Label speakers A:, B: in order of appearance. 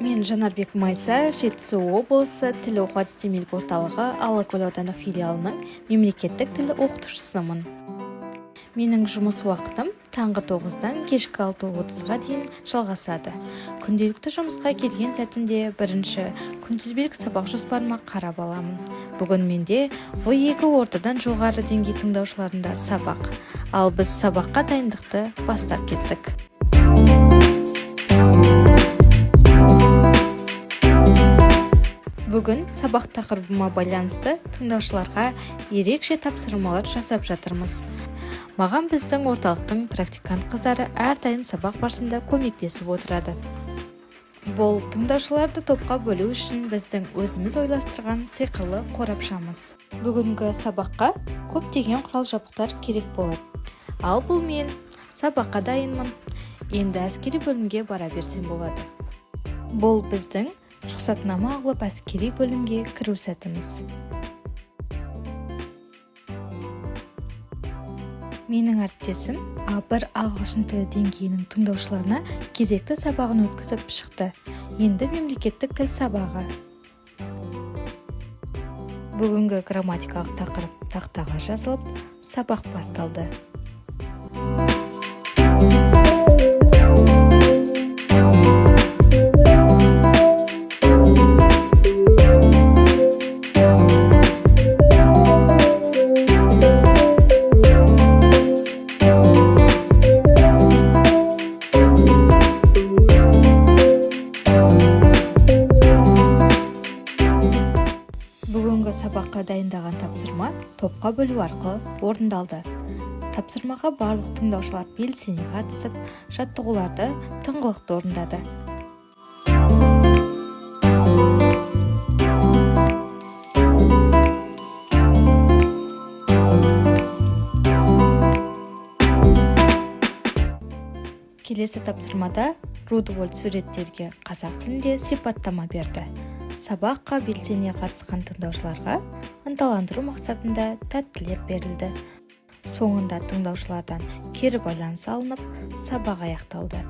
A: Мен Жанарбек Майса, Жетісу облысы тіл оқу әдістемелік орталығы Алакөл ауданы филиалының мемлекеттік тіл оқытушысымын. Менің жұмыс уақытым таңғы 9-дан кешкі 6:30-ға дейін жалғасады. Күнделікті жұмысқа келген сәтімде бірінші күнтізбелік сабақ жоспарыма қарап аламын. Бүгін менде В2 ортадан жоғары деңгей тыңдаушыларында сабақ, ал біз сабаққа дайындықты бастап кеттік. Бүгін сабақ тақырыбыма байланысты тыңдаушыларға ерекше тапсырмалар жасап жатырмыз. Маған біздің орталықтың практикант қыздары әрдайым сабақ барысында көмектесіп отырады. Бұл тыңдаушыларды топқа бөлу үшін біздің өзіміз ойластырған сиқырлы қорапшамыз. Бүгінгі сабаққа көптеген құрал-жабдықтар керек болады. Ал бұл мен сабаққа дайынмын. Енді әскери бөлімге бара берсем болады. Бұл біздің рұқсатнама алып әскери бөлімге кіру сәтіміз. Менің әріптесім А1 ағылшын тілі деңгейінің тыңдаушыларына кезекті сабағын өткізіп шықты. Енді мемлекеттік тіл сабағы. Бүгінгі грамматикалық тақырып тақтаға жазылып, сабақ басталды. Бүгінгі сабаққа дайындаған тапсырма топқа бөлу арқылы орындалды. Тапсырмаға барлық тыңдаушылар белсене қатысып, жаттығуларды тыңғылықты орындады. Келесі тапсырмада Рудвольт суреттерге қазақ тілінде сипаттама берді. Сабаққа белсене қатысқан тыңдаушыларға ынталандыру мақсатында тәттілер берілді. Соңында тыңдаушылардан кері байланыс алынып, сабақ аяқталды.